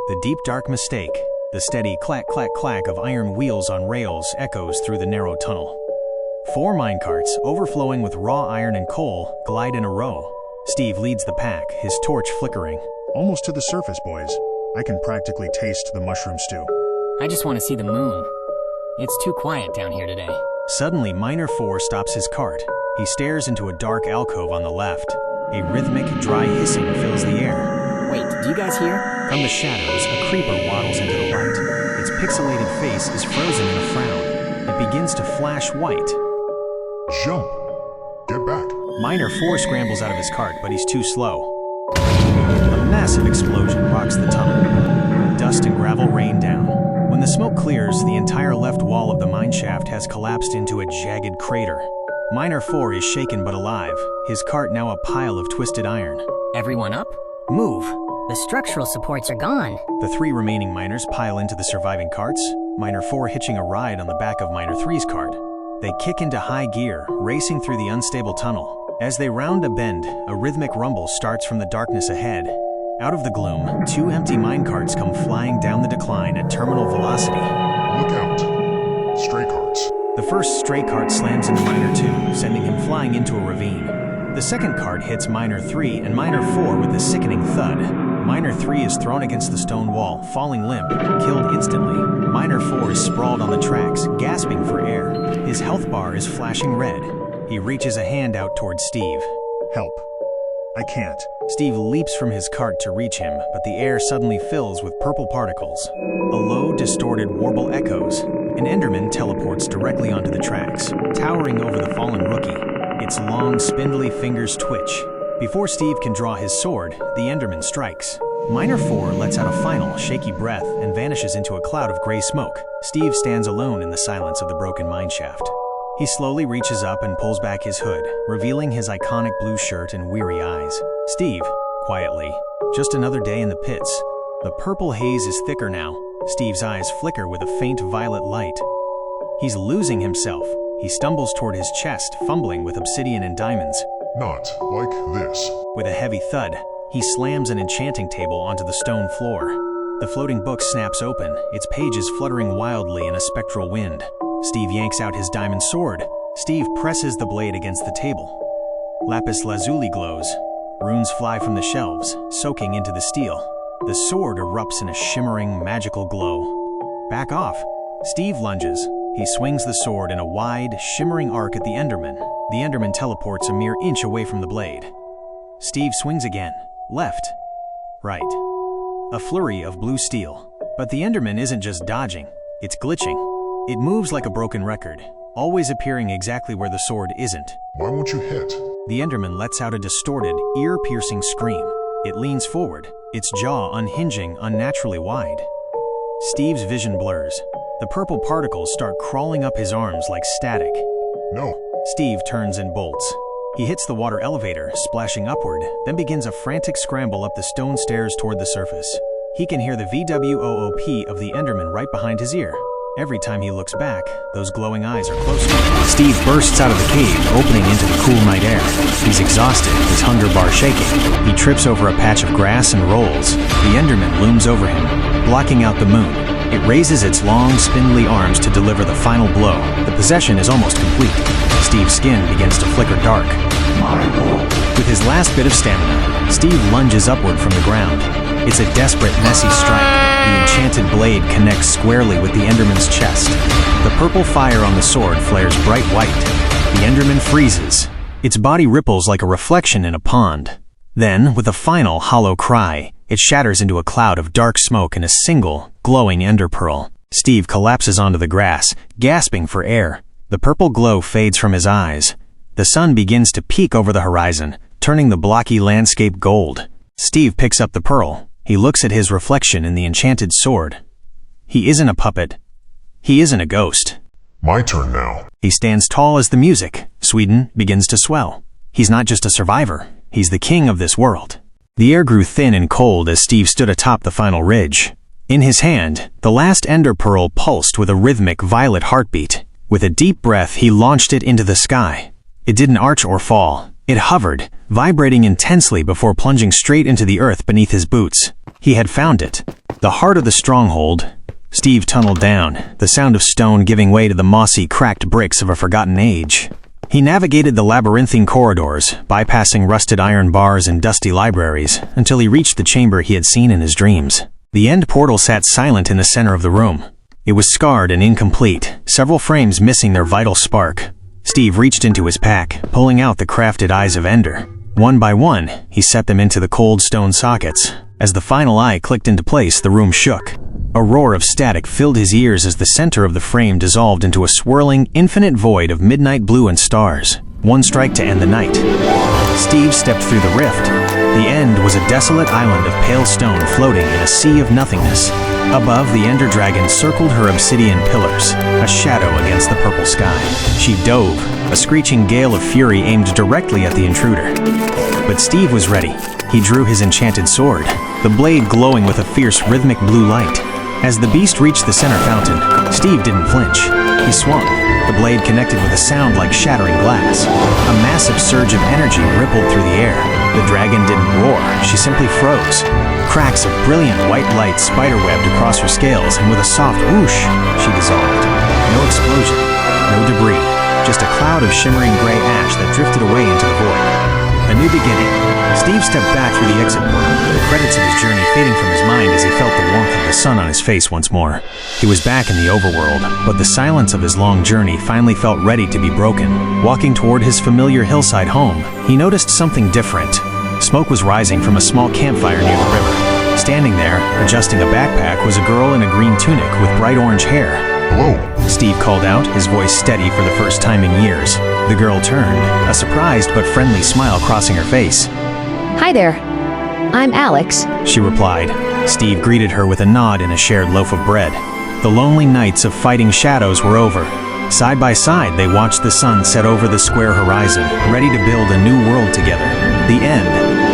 The deep dark mistake. The steady clack clack clack of iron wheels on rails echoes through the narrow tunnel. 4 minecarts, overflowing with raw iron and coal, glide in a row. Steve leads the pack, his torch flickering. Almost to the surface, boys. I can practically taste the mushroom stew. I just want to see the moon. It's too quiet down here today. Suddenly, Miner 4 stops his cart. He stares into a dark alcove on the left. A rhythmic, dry hissing fills the air. Wait, do you guys hear? From the shadows, a creeper waddles into the light. Its pixelated face is frozen in a frown. It begins to flash white. Jump! Get back! Miner 4 scrambles out of his cart, but he's too slow. A massive explosion rocks the tunnel. Dust and gravel rain down. When the smoke clears, the entire left wall of the mine shaft has collapsed into a jagged crater. Miner 4 is shaken but alive, his cart now a pile of twisted iron. Everyone up? Move! The structural supports are gone. The 3 remaining miners pile into the surviving carts, Miner 4 hitching a ride on the back of Miner 3's cart. They kick into high gear, racing through the unstable tunnel. As they round a bend, a rhythmic rumble starts from the darkness ahead. Out of the gloom, 2 empty minecarts come flying down the decline at terminal velocity. Look out! Stray carts. The first stray cart slams into Miner 2, sending him flying into a ravine. The second cart hits Miner 3 and Miner 4 with a sickening thud. Miner 3 is thrown against the stone wall, falling limp, killed instantly. Miner 4 is sprawled on the tracks, gasping for air. His health bar is flashing red. He reaches a hand out towards Steve. Help. I can't. Steve leaps from his cart to reach him, but the air suddenly fills with purple particles. A low, distorted warble echoes. An Enderman teleports directly onto the tracks, towering over the fallen rookie. Its long, spindly fingers twitch. Before Steve can draw his sword, the Enderman strikes. Miner 4 lets out a final, shaky breath and vanishes into a cloud of gray smoke. Steve stands alone in the silence of the broken mineshaft. He slowly reaches up and pulls back his hood, revealing his iconic blue shirt and weary eyes. Steve, quietly, just another day in the pits. The purple haze is thicker now. Steve's eyes flicker with a faint violet light. He's losing himself. He stumbles toward his chest, fumbling with obsidian and diamonds. Not like this. With a heavy thud, he slams an enchanting table onto the stone floor. The floating book snaps open, its pages fluttering wildly in a spectral wind. Steve yanks out his diamond sword. Steve presses the blade against the table. Lapis lazuli glows. Runes fly from the shelves, soaking into the steel. The sword erupts in a shimmering, magical glow. Back off. Steve lunges. He swings the sword in a wide, shimmering arc at the Enderman. The Enderman teleports a mere inch away from the blade. Steve swings again. Left. Right. A flurry of blue steel. But the Enderman isn't just dodging. It's glitching. It moves like a broken record, always appearing exactly where the sword isn't. Why won't you hit? The Enderman lets out a distorted, ear-piercing scream. It leans forward, its jaw unhinging unnaturally wide. Steve's vision blurs. The purple particles start crawling up his arms like static. No. Steve turns and bolts. He hits the water elevator, splashing upward, then begins a frantic scramble up the stone stairs toward the surface. He can hear the VWOOP of the Enderman right behind his ear. Every time he looks back, those glowing eyes are closer. Steve bursts out of the cave, opening into the cool night air. He's exhausted, his hunger bar shaking. He trips over a patch of grass and rolls. The Enderman looms over him, blocking out the moon. It raises its long, spindly arms to deliver the final blow. The possession is almost complete. Steve's skin begins to flicker dark. With his last bit of stamina, Steve lunges upward from the ground. It's a desperate, messy strike. The enchanted blade connects squarely with the Enderman's chest. The purple fire on the sword flares bright white. The Enderman freezes. Its body ripples like a reflection in a pond. Then, with a final hollow cry, it shatters into a cloud of dark smoke and a single, glowing ender pearl. Steve collapses onto the grass, gasping for air. The purple glow fades from his eyes. The sun begins to peek over the horizon, turning the blocky landscape gold. Steve picks up the pearl. He looks at his reflection in the enchanted sword. He isn't a puppet. He isn't a ghost. My turn now. He stands tall as the music. Sweden begins to swell. He's not just a survivor. He's the king of this world. The air grew thin and cold as Steve stood atop the final ridge. In his hand, the last ender pearl pulsed with a rhythmic violet heartbeat. With a deep breath, he launched it into the sky. It didn't arch or fall. It hovered, vibrating intensely before plunging straight into the earth beneath his boots. He had found it. The heart of the stronghold. Steve tunneled down, the sound of stone giving way to the mossy, cracked bricks of a forgotten age. He navigated the labyrinthine corridors, bypassing rusted iron bars and dusty libraries, until he reached the chamber he had seen in his dreams. The end portal sat silent in the center of the room. It was scarred and incomplete, several frames missing their vital spark. Steve reached into his pack, pulling out the crafted eyes of Ender. One by one, he set them into the cold stone sockets. As the final eye clicked into place, the room shook. A roar of static filled his ears as the center of the frame dissolved into a swirling, infinite void of midnight blue and stars. One strike to end the night. Steve stepped through the rift. The end was a desolate island of pale stone floating in a sea of nothingness. Above, the Ender Dragon circled her obsidian pillars, a shadow against the purple sky. She dove, a screeching gale of fury aimed directly at the intruder. But Steve was ready. He drew his enchanted sword, the blade glowing with a fierce, rhythmic blue light. As the beast reached the center fountain, Steve didn't flinch. He swung. The blade connected with a sound like shattering glass. A massive surge of energy rippled through the air. The dragon didn't roar, she simply froze. Cracks of brilliant white light spiderwebbed across her scales, and with a soft whoosh, she dissolved. No explosion, no debris, just a cloud of shimmering gray ash that drifted away into the void. A new beginning. Steve stepped back through the exit portal, the credits of his journey fading from his mind as he felt the warmth of the sun on his face once more. He was back in the overworld, but the silence of his long journey finally felt ready to be broken. Walking toward his familiar hillside home, he noticed something different. Smoke was rising from a small campfire near the river. Standing there, adjusting a backpack, was a girl in a green tunic with bright orange hair. Hello. Steve called out, his voice steady for the first time in years. The girl turned, a surprised but friendly smile crossing her face. Hi there. I'm Alex. She replied. Steve greeted her with a nod and a shared loaf of bread. The lonely nights of fighting shadows were over. Side by side, they watched the sun set over the square horizon, ready to build a new world together. The end.